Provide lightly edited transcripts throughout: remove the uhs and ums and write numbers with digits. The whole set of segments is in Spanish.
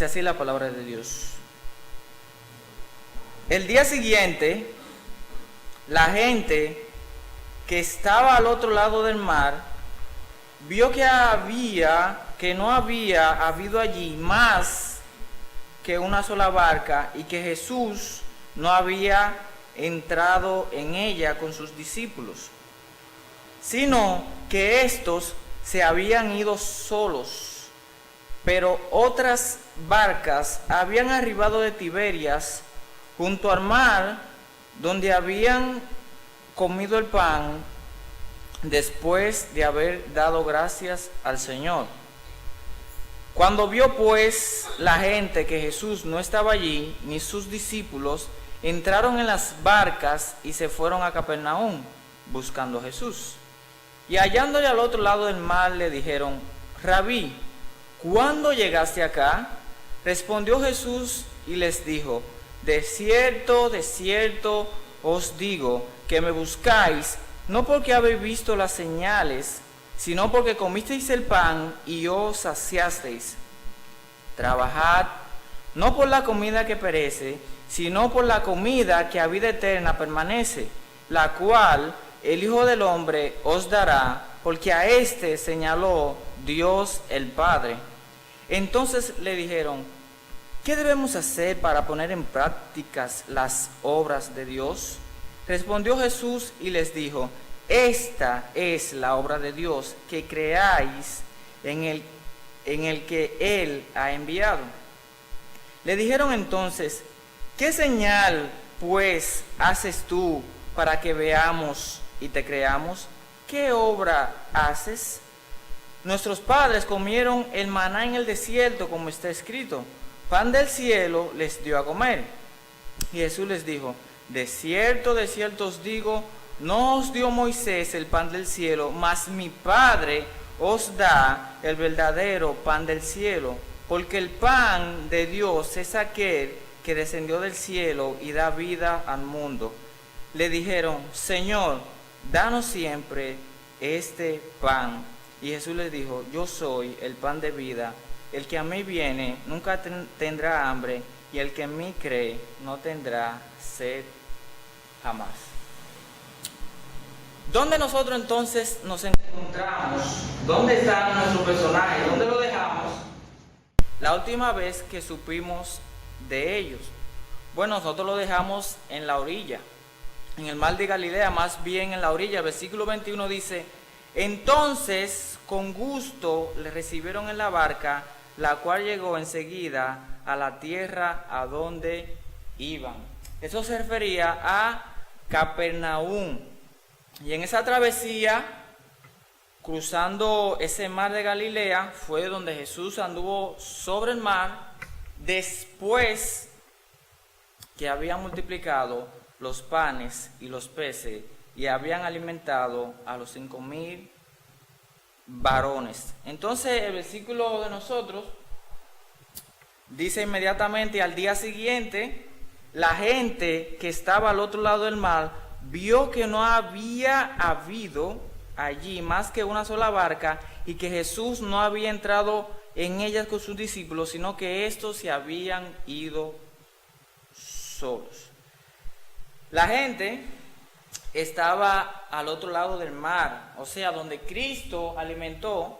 Dice así la palabra de Dios. El día siguiente, la gente que estaba al otro lado del mar vio que no había habido allí más que una sola barca y que Jesús no había entrado en ella con sus discípulos, sino que éstos se habían ido solos. Pero otras barcas habían arribado de Tiberias junto al mar, donde habían comido el pan después de haber dado gracias al Señor. Cuando vio pues la gente que Jesús no estaba allí, ni sus discípulos, entraron en las barcas y se fueron a Capernaum buscando a Jesús. Y hallándole al otro lado del mar le dijeron: Rabí, ¿cuándo llegaste acá? Respondió Jesús y les dijo: de cierto os digo que me buscáis, no porque habéis visto las señales, sino porque comisteis el pan y os saciasteis. Trabajad no por la comida que perece, sino por la comida que a vida eterna permanece, la cual el Hijo del Hombre os dará, porque a éste señaló Dios el Padre. Entonces le dijeron: ¿qué debemos hacer para poner en práctica las obras de Dios? Respondió Jesús y les dijo: esta es la obra de Dios, que creáis en el que Él ha enviado. Le dijeron entonces: ¿qué señal pues haces tú para que veamos y te creamos? ¿Qué obra haces? Nuestros padres comieron el maná en el desierto, como está escrito: pan del cielo les dio a comer. Y Jesús les dijo: de cierto os digo, no os dio Moisés el pan del cielo, mas mi Padre os da el verdadero pan del cielo, porque el pan de Dios es aquel que descendió del cielo y da vida al mundo. Le dijeron: Señor, danos siempre este pan. Y Jesús les dijo: yo soy el pan de vida. El que a mí viene nunca tendrá hambre, y el que en mí cree no tendrá sed jamás. ¿Dónde nosotros entonces nos encontramos? ¿Dónde está nuestro personaje? ¿Dónde lo dejamos la última vez que supimos de ellos? Bueno, nosotros lo dejamos en la orilla, en el mar de Galilea, más bien en la orilla. El versículo 21 dice: entonces con gusto le recibieron en la barca, la cual llegó enseguida a la tierra a donde iban. Eso se refería a Capernaum. Y en esa travesía, cruzando ese mar de Galilea, fue donde Jesús anduvo sobre el mar después que habían multiplicado los panes y los peces y habían alimentado a los 5,000 varones. Entonces el versículo de nosotros dice inmediatamente: al día siguiente, la gente que estaba al otro lado del mar vio que no había habido allí más que una sola barca y que Jesús no había entrado en ellas con sus discípulos, sino que estos se habían ido solos. La gente estaba al otro lado del mar, o sea, donde Cristo alimentó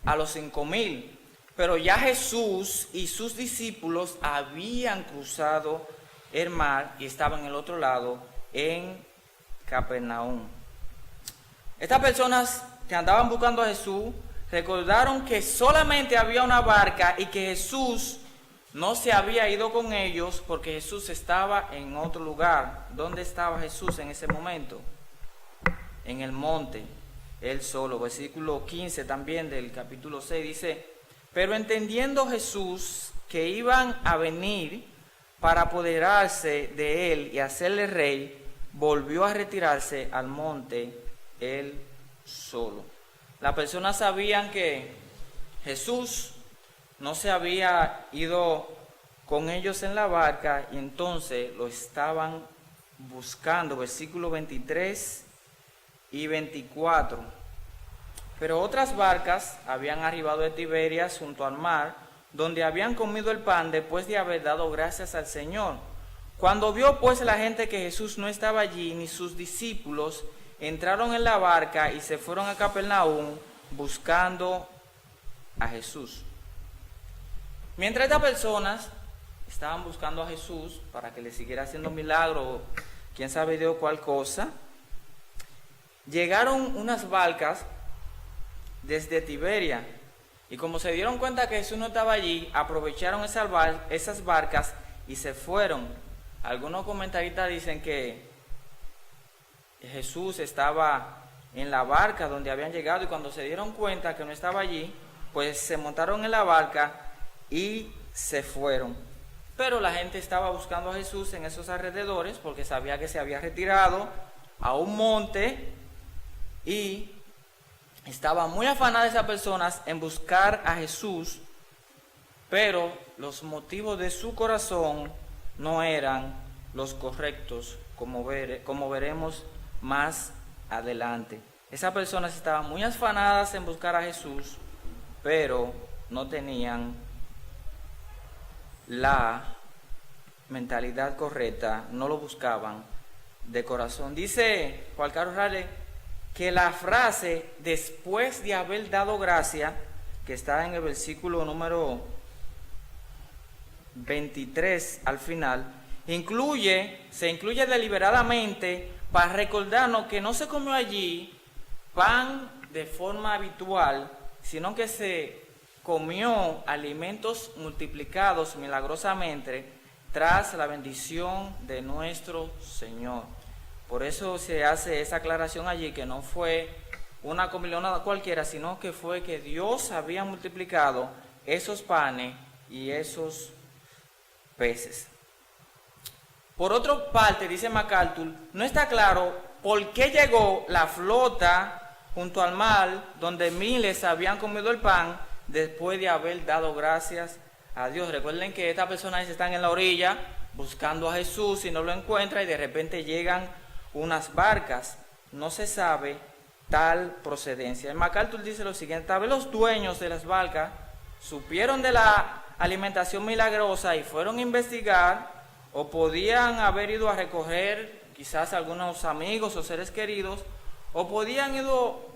a los 5,000, pero ya Jesús y sus discípulos habían cruzado el mar y estaban en el otro lado, en Capernaum. Estas personas que andaban buscando a Jesús recordaron que solamente había una barca y que Jesús no se había ido con ellos porque Jesús estaba en otro lugar. ¿Dónde estaba Jesús en ese momento? En el monte, él solo. Versículo 15 también del capítulo 6 dice: pero entendiendo Jesús que iban a venir para apoderarse de él y hacerle rey, volvió a retirarse al monte él solo. Las personas sabían que Jesús no se había ido con ellos en la barca y entonces lo estaban buscando. Versículos 23 y 24. Pero otras barcas habían arribado de Tiberias junto al mar, donde habían comido el pan después de haber dado gracias al Señor. Cuando vio pues la gente que Jesús no estaba allí, ni sus discípulos, entraron en la barca y se fueron a Capernaum buscando a Jesús. Mientras estas personas estaban buscando a Jesús para que le siguiera haciendo milagros, quién sabe de cuál cosa, llegaron unas barcas desde Tiberia, y como se dieron cuenta que Jesús no estaba allí, aprovecharon esas barcas y se fueron. Algunos comentaristas dicen que Jesús estaba en la barca donde habían llegado, y cuando se dieron cuenta que no estaba allí, pues se montaron en la barca y se fueron. Pero la gente estaba buscando a Jesús en esos alrededores porque sabía que se había retirado a un monte, y estaba muy afanada esas personas en buscar a Jesús, pero los motivos de su corazón no eran los correctos, como veremos más adelante. Esas personas estaban muy afanadas en buscar a Jesús, pero no tenían la mentalidad correcta, no lo buscaban de corazón. Dice Juan Carlos Rale que la frase después de haber dado gracia, que está en el versículo número 23 al final, se incluye deliberadamente para recordarnos que no se comió allí pan de forma habitual, sino que se comió alimentos multiplicados milagrosamente tras la bendición de nuestro Señor. Por eso se hace esa aclaración allí, que no fue una comilona cualquiera, sino que fue que Dios había multiplicado esos panes y esos peces. Por otra parte, dice MacArthur, no está claro por qué llegó la flota junto al mar donde miles habían comido el pan después de haber dado gracias a Dios. Recuerden que estas personas están en la orilla buscando a Jesús y no lo encuentran, y de repente llegan unas barcas. No se sabe tal procedencia. El MacArthur dice lo siguiente: tal vez los dueños de las barcas supieron de la alimentación milagrosa y fueron a investigar, o podían haber ido a recoger quizás algunos amigos o seres queridos, o podían ido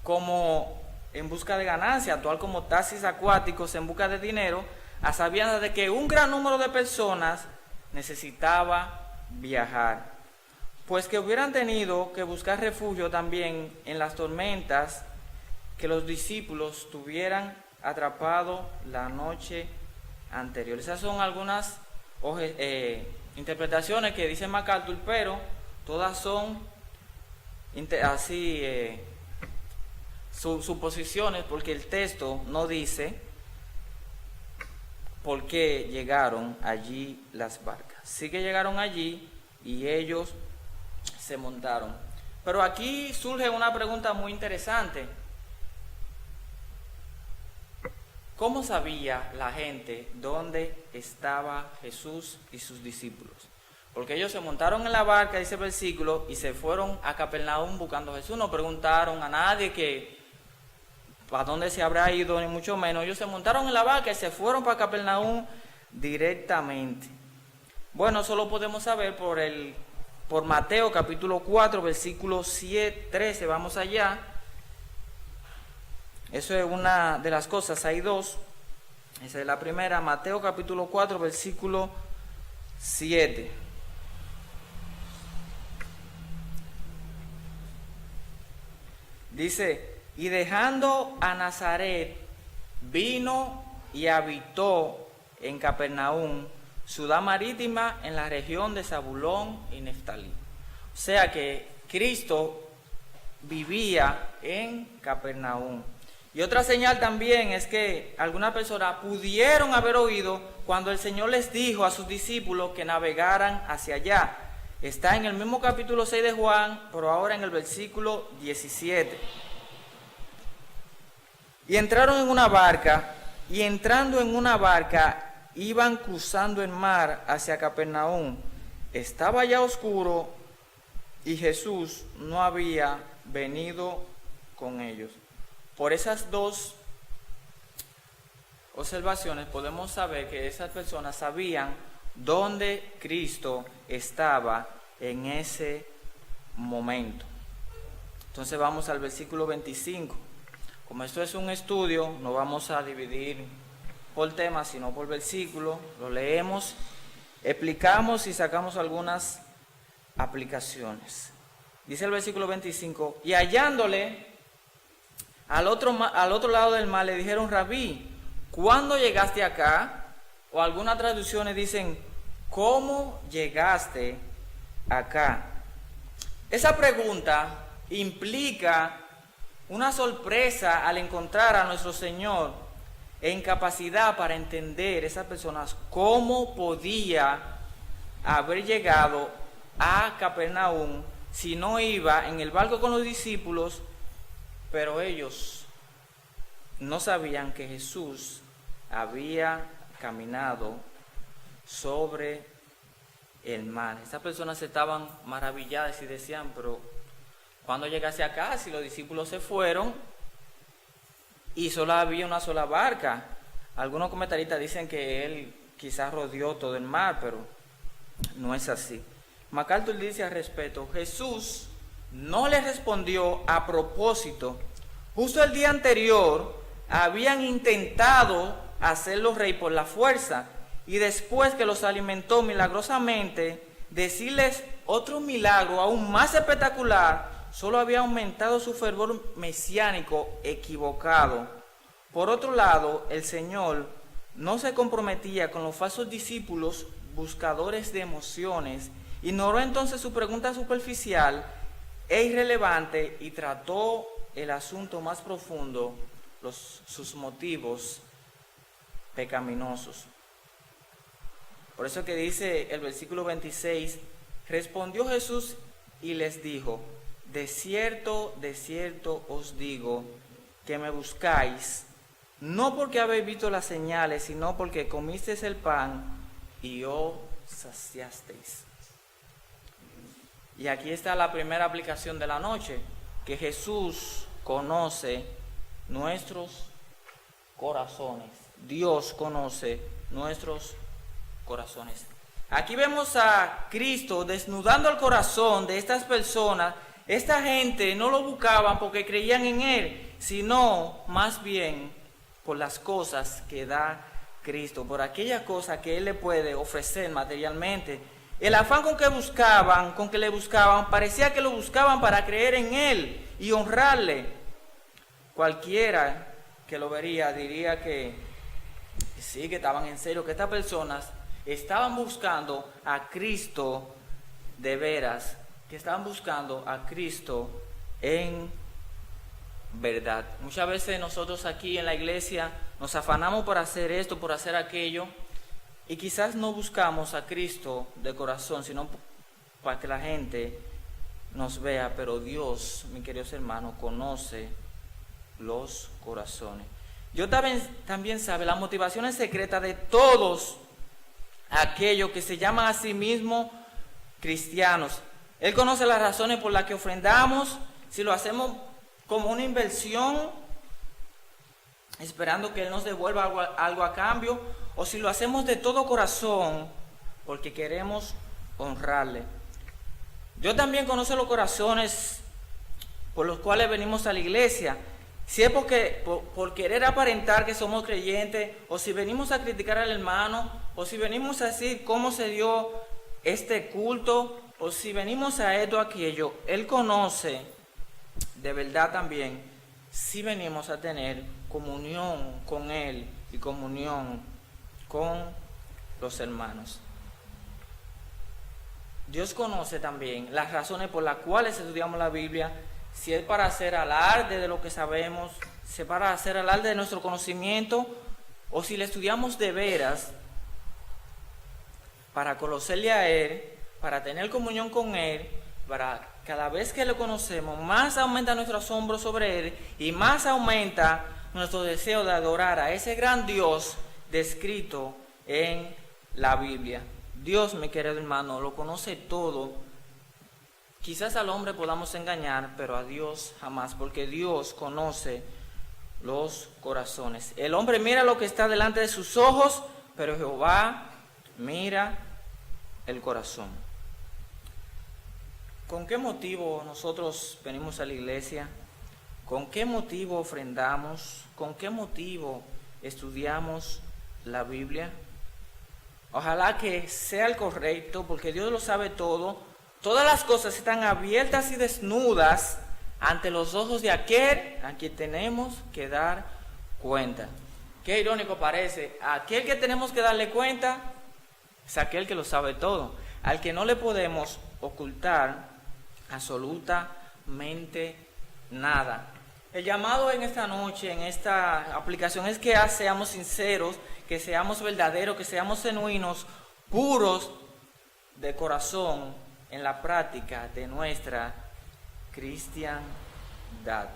como en busca de ganancia, actuar como taxis acuáticos en busca de dinero, a sabiendas de que un gran número de personas necesitaba viajar, pues que hubieran tenido que buscar refugio también en las tormentas que los discípulos tuvieran atrapado la noche anterior. Esas son algunas interpretaciones que dice MacArthur, pero todas son suposiciones, porque el texto no dice por qué llegaron allí las barcas. Sí que llegaron allí y ellos se montaron. Pero aquí surge una pregunta muy interesante. ¿Cómo sabía la gente dónde estaba Jesús y sus discípulos? Porque ellos se montaron en la barca, dice el versículo, y se fueron a Capernaum buscando a Jesús. No preguntaron a nadie que para dónde se habrá ido, ni mucho menos. Ellos se montaron en la barca y se fueron para Capernaum directamente. Bueno, eso lo podemos saber por Mateo capítulo 4, versículo 13. Vamos allá. Eso es una de las cosas, hay dos. Esa es la primera, Mateo capítulo 4, versículo 7. Dice: y dejando a Nazaret, vino y habitó en Capernaum, ciudad marítima en la región de Zabulón y Neftalí. O sea que Cristo vivía en Capernaum. Y otra señal también es que algunas personas pudieron haber oído cuando el Señor les dijo a sus discípulos que navegaran hacia allá. Está en el mismo capítulo 6 de Juan, pero ahora en el versículo 17. Y entraron en una barca, y entrando en una barca, iban cruzando el mar hacia Capernaum. Estaba ya oscuro, y Jesús no había venido con ellos. Por esas dos observaciones podemos saber que esas personas sabían dónde Cristo estaba en ese momento. Entonces vamos al versículo 25. Como esto es un estudio, no vamos a dividir por tema, sino por versículo. Lo leemos, explicamos y sacamos algunas aplicaciones. Dice el versículo 25, y hallándole al otro lado del mar, le dijeron: Rabí, ¿cuándo llegaste acá? O algunas traducciones dicen: ¿cómo llegaste acá? Esa pregunta implica una sorpresa al encontrar a nuestro Señor en capacidad para entender esas personas cómo podía haber llegado a Capernaum si no iba en el barco con los discípulos, pero ellos no sabían que Jesús había caminado sobre el mar. Estas personas estaban maravilladas y decían: pero ¿cuándo llegase acá si los discípulos se fueron y solo había una sola barca? Algunos comentaristas dicen que él quizás rodeó todo el mar, pero no es así. MacArthur dice al respecto: Jesús no le respondió a propósito. Justo el día anterior habían intentado hacerlo rey por la fuerza, y después que los alimentó milagrosamente, decirles otro milagro aún más espectacular solo había aumentado su fervor mesiánico equivocado. Por otro lado, el Señor no se comprometía con los falsos discípulos buscadores de emociones. Ignoró entonces su pregunta superficial e irrelevante y trató el asunto más profundo, sus motivos pecaminosos. Por eso que dice el versículo 26, respondió Jesús y les dijo: de cierto os digo que me buscáis, no porque habéis visto las señales, sino porque comisteis el pan y os saciasteis. Y aquí está la primera aplicación de la noche, que Jesús conoce nuestros corazones. Dios conoce nuestros corazones. Aquí vemos a Cristo desnudando el corazón de estas personas. Esta gente no lo buscaban porque creían en Él, sino más bien por las cosas que da Cristo, por aquellas cosas que Él le puede ofrecer materialmente. El afán con que le buscaban, parecía que lo buscaban para creer en Él y honrarle. Cualquiera que lo vería diría que sí, que estaban en serio, que estas personas estaban buscando a Cristo de veras, que estaban buscando a Cristo en verdad. Muchas veces nosotros aquí en la iglesia nos afanamos por hacer esto, por hacer aquello, y quizás no buscamos a Cristo de corazón, sino para que la gente nos vea. Pero Dios, mis queridos hermanos, conoce los corazones. Dios también sabe las motivaciones secretas de todos aquellos que se llaman a sí mismos cristianos. Él conoce las razones por las que ofrendamos, si lo hacemos como una inversión, esperando que Él nos devuelva algo a cambio, o si lo hacemos de todo corazón, porque queremos honrarle. Dios también conoce los corazones por los cuales venimos a la iglesia. Si es por querer aparentar que somos creyentes, o si venimos a criticar al hermano, o si venimos a decir cómo se dio este culto, o si venimos a esto o aquello. Él conoce de verdad también si venimos a tener comunión con Él y comunión con los hermanos. Dios conoce también las razones por las cuales estudiamos la Biblia, si es para hacer alarde de lo que sabemos, si es para hacer alarde de nuestro conocimiento, o si le estudiamos de veras para conocerle a Él, para tener comunión con Él, para cada vez que lo conocemos, más aumenta nuestro asombro sobre Él y más aumenta nuestro deseo de adorar a ese gran Dios descrito en la Biblia. Dios, mi querido hermano, lo conoce todo. Quizás al hombre podamos engañar, pero a Dios jamás, porque Dios conoce los corazones. El hombre mira lo que está delante de sus ojos, pero Jehová mira el corazón. ¿Con qué motivo nosotros venimos a la iglesia? ¿Con qué motivo ofrendamos? ¿Con qué motivo estudiamos la Biblia? Ojalá que sea el correcto, porque Dios lo sabe todo. Todas las cosas están abiertas y desnudas ante los ojos de aquel a quien tenemos que dar cuenta. Qué irónico parece. Aquel que tenemos que darle cuenta es aquel que lo sabe todo, al que no le podemos ocultar absolutamente nada. El llamado en esta noche, en esta aplicación, es que seamos sinceros, que seamos verdaderos, que seamos genuinos, puros de corazón en la práctica de nuestra cristiandad.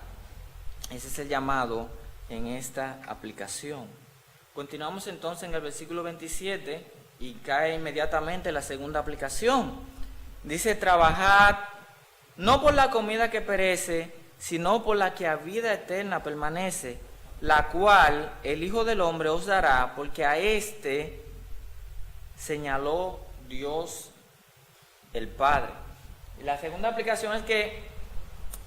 Ese es el llamado en esta aplicación. Continuamos entonces en el versículo 27 y cae inmediatamente la segunda aplicación. Dice: trabajad no por la comida que perece, sino por la que a vida eterna permanece, la cual el Hijo del Hombre os dará, porque a éste señaló Dios el Padre. Y la segunda aplicación es que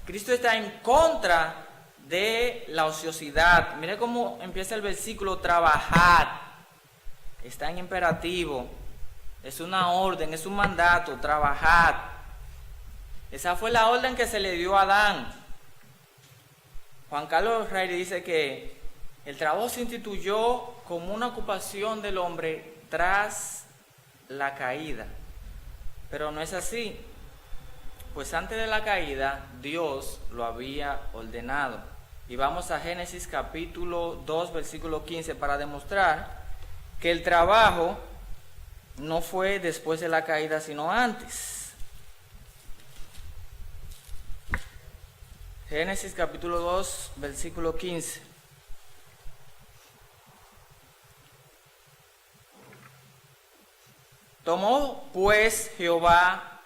Cristo está en contra de la ociosidad. Mire cómo empieza el versículo: trabajad. Está en imperativo, es una orden, es un mandato, trabajad. Esa fue la orden que se le dio a Adán. Juan Carlos Reilly dice que el trabajo se instituyó como una ocupación del hombre tras la caída, pero no es así, pues antes de la caída Dios lo había ordenado. Y vamos a Génesis capítulo 2 versículo 15 para demostrar que el trabajo no fue después de la caída sino antes. Génesis capítulo 2 versículo 15. Tomó pues Jehová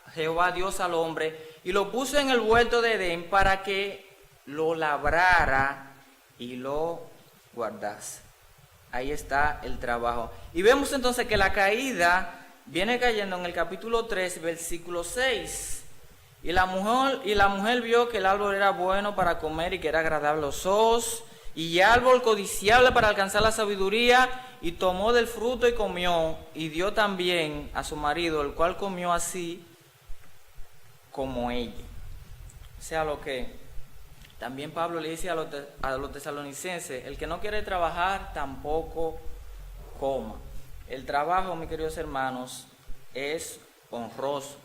Dios al hombre y lo puso en el huerto de Edén para que lo labrara y lo guardase. Ahí está el trabajo. Y vemos entonces que la caída viene cayendo en el capítulo 3 versículo 6. Y la mujer vio que el árbol era bueno para comer y que era agradable a los ojos, y árbol codiciable para alcanzar la sabiduría, y tomó del fruto y comió, y dio también a su marido, el cual comió así como ella. O sea, lo que también Pablo le dice a los tesalonicenses: el que no quiere trabajar, tampoco coma. El trabajo, mis queridos hermanos, es honroso.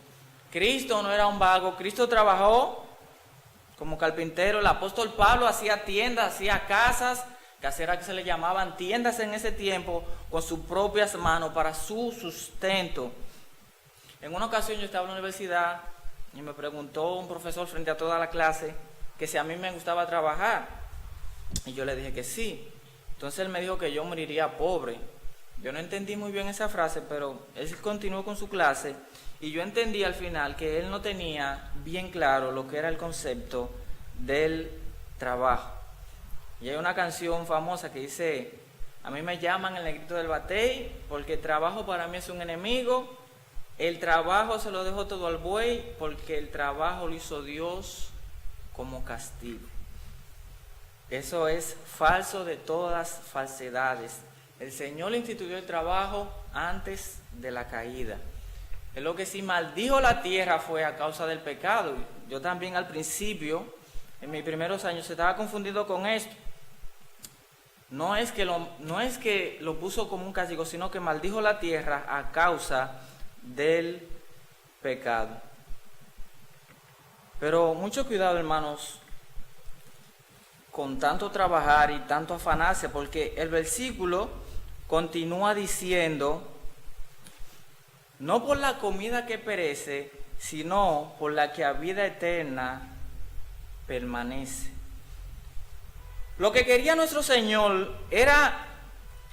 Cristo no era un vago, Cristo trabajó como carpintero. El apóstol Pablo hacía tiendas, hacía casas, caseras que se le llamaban tiendas en ese tiempo, con sus propias manos para su sustento. En una ocasión yo estaba en la universidad y me preguntó un profesor frente a toda la clase que si a mí me gustaba trabajar, y yo le dije que sí. Entonces él me dijo que yo moriría pobre. Yo no entendí muy bien esa frase, pero él continuó con su clase. Y yo entendí al final que él no tenía bien claro lo que era el concepto del trabajo. Y hay una canción famosa que dice: a mí me llaman el negrito del batey, porque el trabajo para mí es un enemigo. El trabajo se lo dejo todo al buey, porque el trabajo lo hizo Dios como castigo. Eso es falso de todas falsedades. El Señor instituyó el trabajo antes de la caída. Es lo que sí maldijo la tierra fue a causa del pecado. Yo también al principio, en mis primeros años, estaba confundido con esto. No es que lo puso como un castigo, sino que maldijo la tierra a causa del pecado. Pero mucho cuidado, hermanos, con tanto trabajar y tanto afanarse, porque el versículo continúa diciendo: no por la comida que perece, sino por la que a vida eterna permanece. Lo que quería nuestro Señor era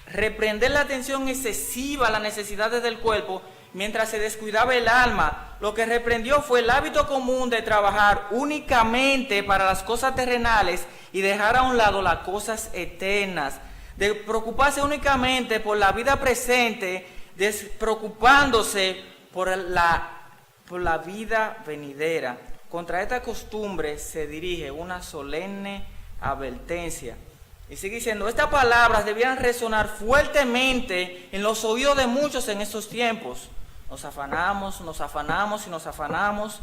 reprender la atención excesiva a las necesidades del cuerpo mientras se descuidaba el alma. Lo que reprendió fue el hábito común de trabajar únicamente para las cosas terrenales y dejar a un lado las cosas eternas, de preocuparse únicamente por la vida presente, despreocupándose por la vida venidera. Contra esta costumbre se dirige una solemne advertencia. Y sigue diciendo, estas palabras debían resonar fuertemente en los oídos de muchos en estos tiempos. Nos afanamos y nos afanamos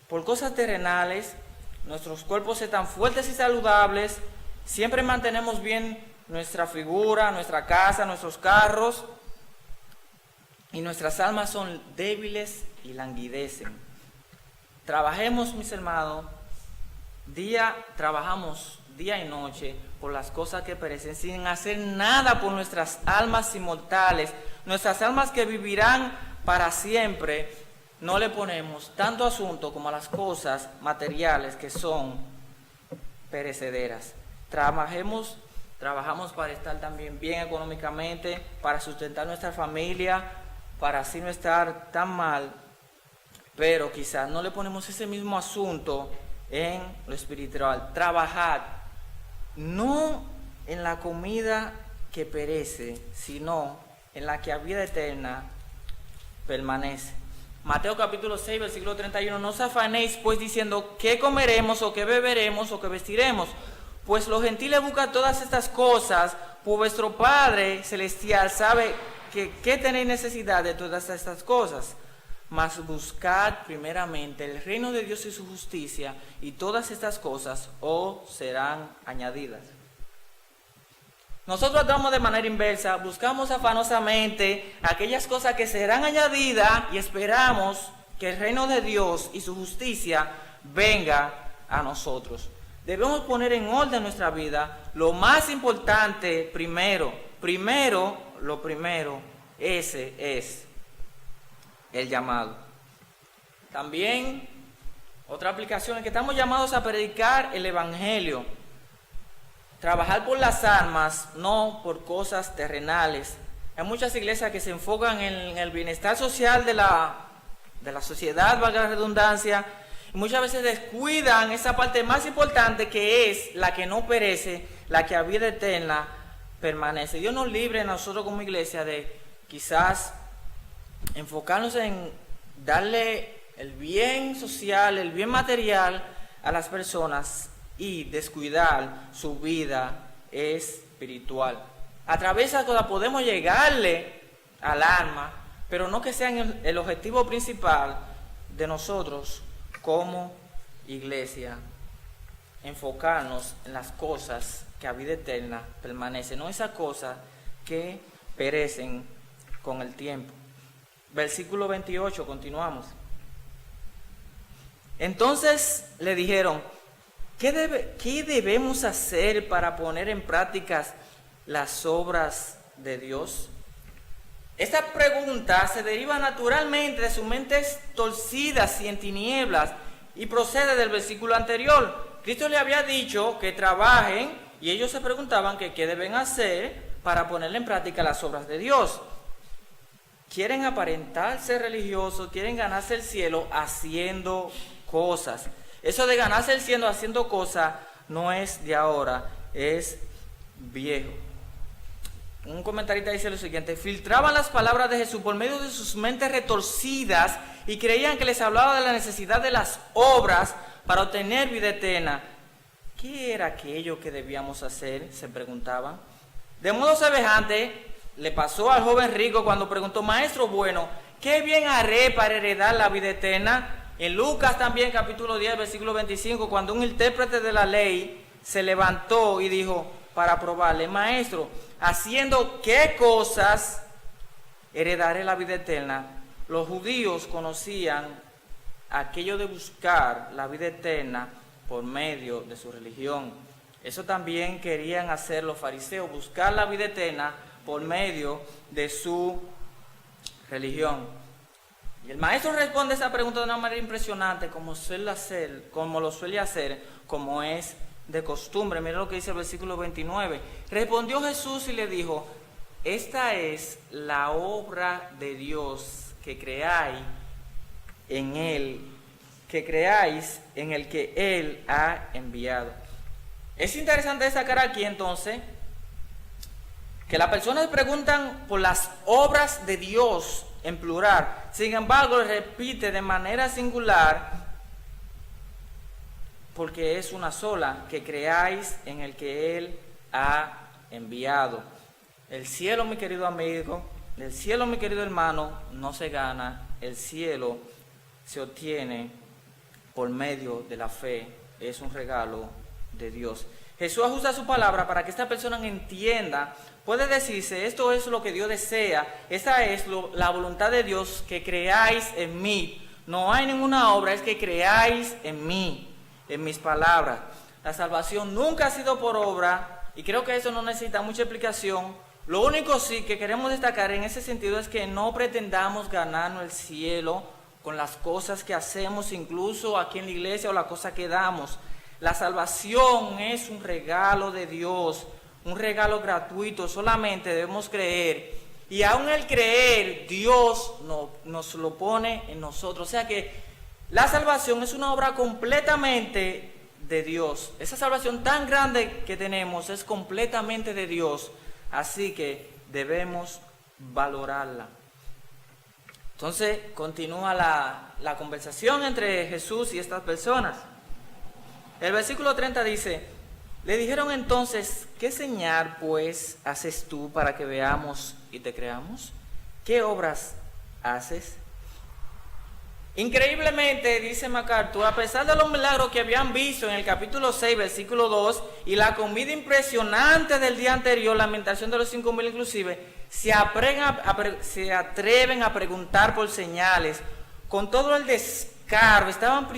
por cosas terrenales. Nuestros cuerpos están fuertes y saludables. Siempre mantenemos bien nuestra figura, nuestra casa, nuestros carros. Y nuestras almas son débiles y languidecen. Trabajemos, mis hermanos, trabajamos día y noche por las cosas que perecen, sin hacer nada por nuestras almas inmortales, nuestras almas que vivirán para siempre. No le ponemos tanto asunto como a las cosas materiales que son perecederas. Trabajamos para estar también bien económicamente, para sustentar nuestra familia, para así no estar tan mal, pero quizás no le ponemos ese mismo asunto en lo espiritual. Trabajar no en la comida que perece, sino en la que a vida eterna permanece. Mateo capítulo 6, versículo 31, no os afanéis pues diciendo qué comeremos o qué beberemos o qué vestiremos, pues los gentiles buscan todas estas cosas, pues vuestro Padre celestial sabe que tenéis necesidad de todas estas cosas. Mas buscad primeramente el reino de Dios y su justicia, y todas estas cosas os serán añadidas. Nosotros actuamos de manera inversa, buscamos afanosamente aquellas cosas que serán añadidas y esperamos que el reino de Dios y su justicia venga a nosotros. Debemos poner en orden nuestra vida. Lo más importante ese es el llamado. También otra aplicación es que estamos llamados a predicar el evangelio, trabajar por las almas, no por cosas terrenales. Hay muchas iglesias que se enfocan en el bienestar social de la sociedad, valga la redundancia, y muchas veces descuidan esa parte más importante, que es la que no perece, la que a vida eterna permanece. Dios nos libre a nosotros como iglesia de quizás enfocarnos en darle el bien social, el bien material a las personas y descuidar su vida espiritual. A través de esa cosa podemos llegarle al alma, pero no que sean el objetivo principal de nosotros como iglesia. Enfocarnos en las cosas que a vida eterna permanecen, no esas cosas que perecen con el tiempo. Versículo 28, continuamos. Entonces le dijeron, ¿qué debemos hacer para poner en práctica las obras de Dios? Esta pregunta se deriva naturalmente de sus mentes torcidas y en tinieblas y procede del versículo anterior. Cristo le había dicho que trabajen y ellos se preguntaban que qué deben hacer para poner en práctica las obras de Dios. Quieren aparentar ser religiosos, quieren ganarse el cielo haciendo cosas. Eso de ganarse el cielo haciendo cosas no es de ahora, es viejo. Un comentarista dice lo siguiente: filtraban las palabras de Jesús por medio de sus mentes retorcidas y creían que les hablaba de la necesidad de las obras para obtener vida eterna. ¿Qué era aquello que debíamos hacer?, se preguntaban. De modo semejante le pasó al joven rico cuando preguntó: maestro bueno, ¿qué bien haré para heredar la vida eterna? En Lucas también, capítulo 10, versículo 25, cuando un intérprete de la ley se levantó y dijo para probarle: maestro, ¿haciendo qué cosas heredaré la vida eterna? Los judíos conocían aquello de buscar la vida eterna por medio de su religión. Eso también querían hacer los fariseos, buscar la vida eterna por medio de su religión. Y el maestro responde a esa pregunta de una manera impresionante, como lo suele hacer, como es de costumbre. Mira lo que dice el versículo 29. Respondió Jesús y le dijo: esta es la obra de Dios, que creáis en Él, que creáis en el que Él ha enviado. Es interesante destacar aquí entonces que las personas preguntan por las obras de Dios en plural. Sin embargo, repite de manera singular, porque es una sola, que creáis en el que Él ha enviado. El cielo, mi querido amigo, el cielo, mi querido hermano, no se gana. El cielo se obtiene por medio de la fe. Es un regalo de Dios. Jesús ajusta su palabra para que esta persona entienda. Puede decirse, esto es lo que Dios desea, esta es la voluntad de Dios, que creáis en mí. No hay ninguna obra, es que creáis en mí, en mis palabras. La salvación nunca ha sido por obra, y creo que eso no necesita mucha explicación. Lo único sí que queremos destacar en ese sentido es que no pretendamos ganarnos el cielo con las cosas que hacemos, incluso aquí en la iglesia, o las cosas que damos. La salvación es un regalo de Dios, un regalo gratuito. Solamente debemos creer, y aún el creer, Dios nos lo pone en nosotros. O sea que la salvación es una obra completamente de Dios. Esa salvación tan grande que tenemos es completamente de Dios, así que debemos valorarla. Entonces continúa la conversación entre Jesús y estas personas. El versículo 30 dice: le dijeron entonces, ¿qué señal pues haces tú para que veamos y te creamos? ¿Qué obras haces? Increíblemente, dice MacArthur, a pesar de los milagros que habían visto en el capítulo 6, versículo 2, y la comida impresionante del día anterior, la alimentación de los 5,000 inclusive, se atreven a preguntar por señales. Con todo el descaro, estaban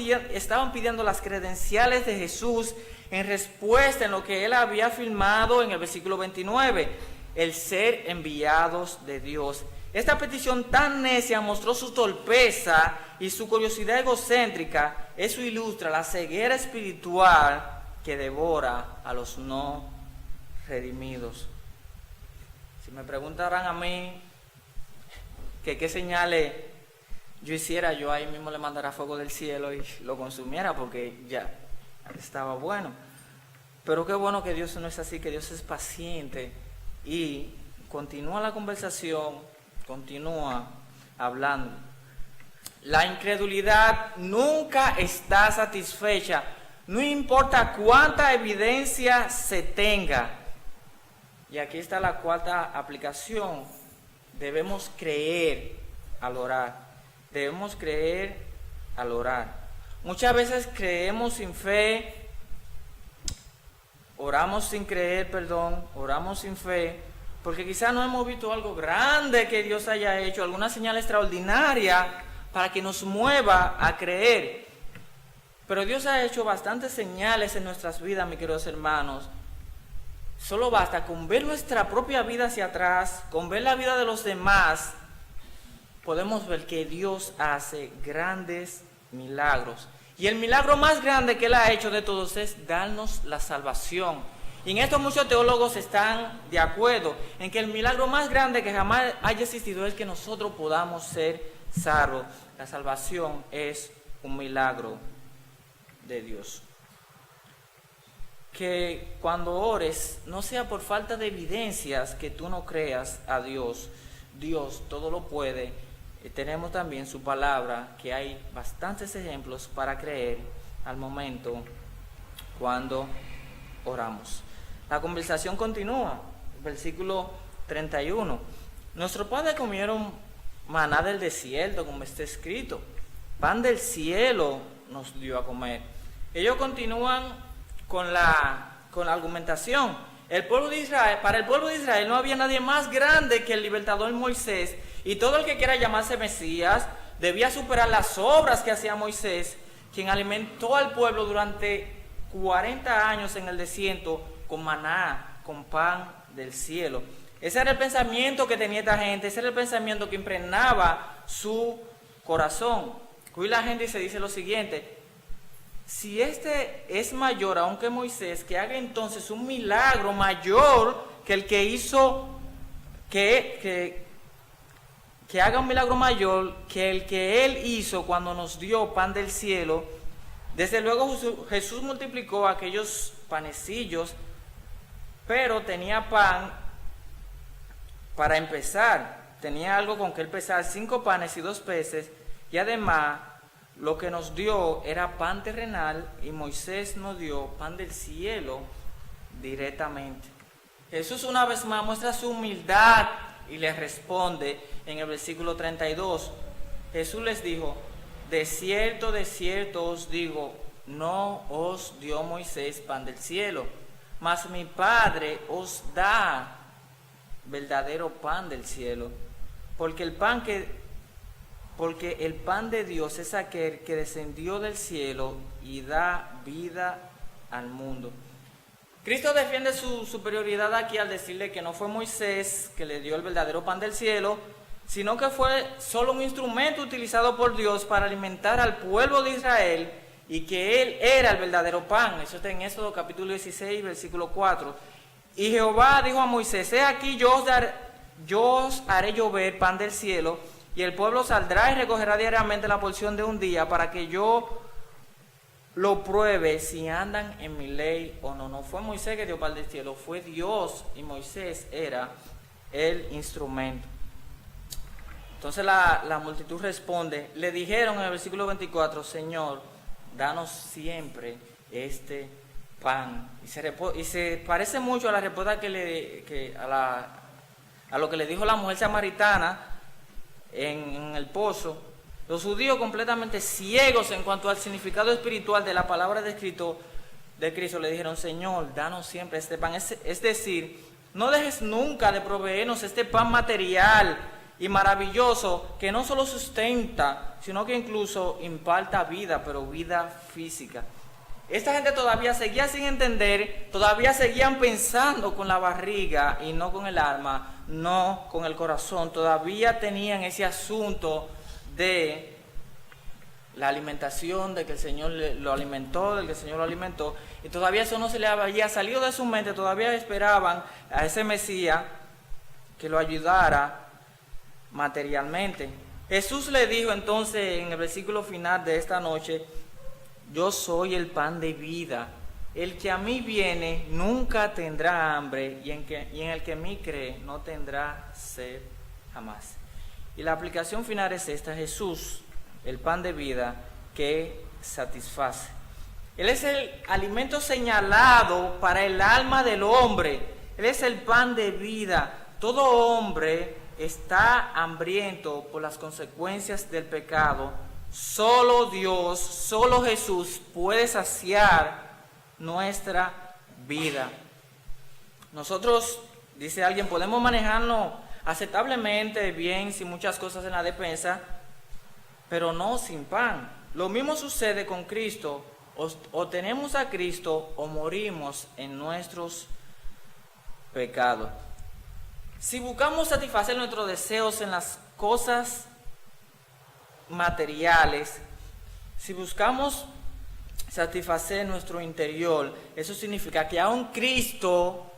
pidiendo las credenciales de Jesús en respuesta en lo que él había afirmado en el versículo 29, el ser enviados de Dios. Esta petición tan necia mostró su torpeza y su curiosidad egocéntrica. Eso ilustra la ceguera espiritual que devora a los no redimidos. Si me preguntaran a mí que qué señales yo hiciera, yo ahí mismo le mandara fuego del cielo y lo consumiera, porque ya estaba bueno. Pero qué bueno que Dios no es así, que Dios es paciente y continúa la conversación. Continúa hablando. La incredulidad nunca está satisfecha, no importa cuánta evidencia se tenga. Y aquí está la cuarta aplicación. Debemos creer al orar. Debemos creer al orar. Muchas veces creemos sin fe, oramos sin fe, porque quizás no hemos visto algo grande que Dios haya hecho, alguna señal extraordinaria para que nos mueva a creer. Pero Dios ha hecho bastantes señales en nuestras vidas, mis queridos hermanos. Solo basta con ver nuestra propia vida hacia atrás, con ver la vida de los demás, podemos ver que Dios hace grandes milagros. Y el milagro más grande que Él ha hecho de todos es darnos la salvación. Y en esto muchos teólogos están de acuerdo en que el milagro más grande que jamás haya existido es que nosotros podamos ser salvos. La salvación es un milagro de Dios. Que cuando ores no sea por falta de evidencias que tú no creas a Dios. Dios todo lo puede. Tenemos también su palabra, que hay bastantes ejemplos para creer al momento cuando oramos. La conversación continúa, versículo 31. Nuestros padres comieron maná del desierto, como está escrito. Pan del cielo nos dio a comer. Ellos continúan con la argumentación. Para el pueblo de Israel no había nadie más grande que el libertador Moisés, y todo el que quiera llamarse Mesías debía superar las obras que hacía Moisés, quien alimentó al pueblo durante 40 años en el desierto con maná, con pan del cielo. Ese era el pensamiento que tenía esta gente, ese era el pensamiento que impregnaba su corazón. Hoy la gente se dice lo siguiente: si este es mayor aún que Moisés, que haga entonces un milagro mayor que el que hizo, que que haga un milagro mayor que el que Él hizo cuando nos dio pan del cielo. Desde luego Jesús multiplicó aquellos panecillos, pero tenía pan para empezar. Tenía algo con que él pesar, 5 panes y 2 peces, y además lo que nos dio era pan terrenal y Moisés nos dio pan del cielo directamente. Jesús una vez más muestra su humildad y les responde en el versículo 32. Jesús les dijo: de cierto os digo, no os dio Moisés pan del cielo, mas mi Padre os da verdadero pan del cielo, porque el pan de Dios es aquel que descendió del cielo y da vida al mundo. Cristo defiende su superioridad aquí al decirle que no fue Moisés que le dio el verdadero pan del cielo, sino que fue solo un instrumento utilizado por Dios para alimentar al pueblo de Israel, y que Él era el verdadero pan. Eso está en Éxodo capítulo 16, versículo 4. Y Jehová dijo a Moisés: he aquí yo os haré llover pan del cielo, y el pueblo saldrá y recogerá diariamente la porción de un día, para que yo lo pruebe si andan en mi ley o no. No fue Moisés que dio pan del cielo, fue Dios, y Moisés era el instrumento. Entonces la multitud responde, le dijeron en el versículo 24: Señor, danos siempre este pan. Y se parece mucho a la respuesta a lo que le dijo la mujer samaritana en el pozo. Los judíos, completamente ciegos en cuanto al significado espiritual de la palabra de Cristo, le dijeron: Señor, danos siempre este pan. Es decir, no dejes nunca de proveernos este pan material y maravilloso, que no solo sustenta, sino que incluso imparta vida, pero vida física. Esta gente todavía seguía sin entender, todavía seguían pensando con la barriga y no con el alma, no con el corazón. Todavía tenían ese asunto de la alimentación, de que el Señor lo alimentó, del que el Señor lo alimentó, y todavía eso no se le había salido de su mente. Todavía esperaban a ese Mesías que lo ayudara materialmente. Jesús le dijo entonces en el versículo final de esta noche: yo soy el pan de vida, el que a mí viene nunca tendrá hambre, y en el que a mí cree no tendrá sed jamás. Y la aplicación final es esta: Jesús, el pan de vida que satisface. Él es el alimento señalado para el alma del hombre. Él es el pan de vida. Todo hombre está hambriento por las consecuencias del pecado. Solo Dios, solo Jesús puede saciar nuestra vida. Nosotros, dice alguien, podemos manejarnos aceptablemente bien, sin muchas cosas en la despensa, pero no sin pan. Lo mismo sucede con Cristo. O tenemos a Cristo o morimos en nuestros pecados. Si buscamos satisfacer nuestros deseos en las cosas materiales, si buscamos satisfacer nuestro interior, eso significa que aún Cristo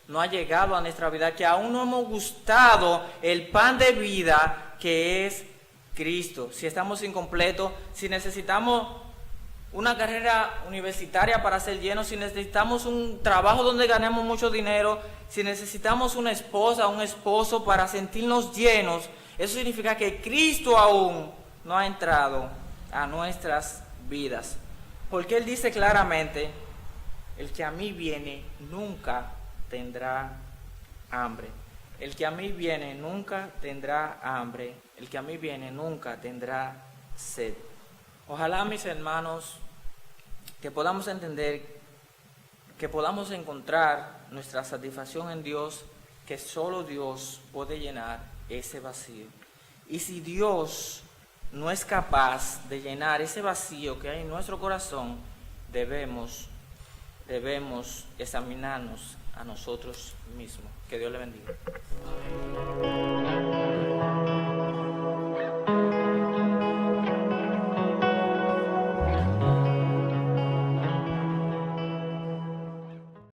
no ha llegado a nuestra vida, que aún no hemos gustado el pan de vida que es Cristo. Si estamos incompletos, si necesitamos una carrera universitaria para ser llenos, si necesitamos un trabajo donde ganemos mucho dinero, si necesitamos una esposa, un esposo para sentirnos llenos, eso significa que Cristo aún no ha entrado a nuestras vidas. Porque Él dice claramente: el que a mí viene nunca tendrá hambre. El que a mí viene nunca tendrá hambre. El que a mí viene nunca tendrá sed. Ojalá, mis hermanos, que podamos entender, que podamos encontrar nuestra satisfacción en Dios, que solo Dios puede llenar ese vacío. Y si Dios no es capaz de llenar ese vacío que hay en nuestro corazón, debemos examinarnos a nosotros mismos. Que Dios le bendiga.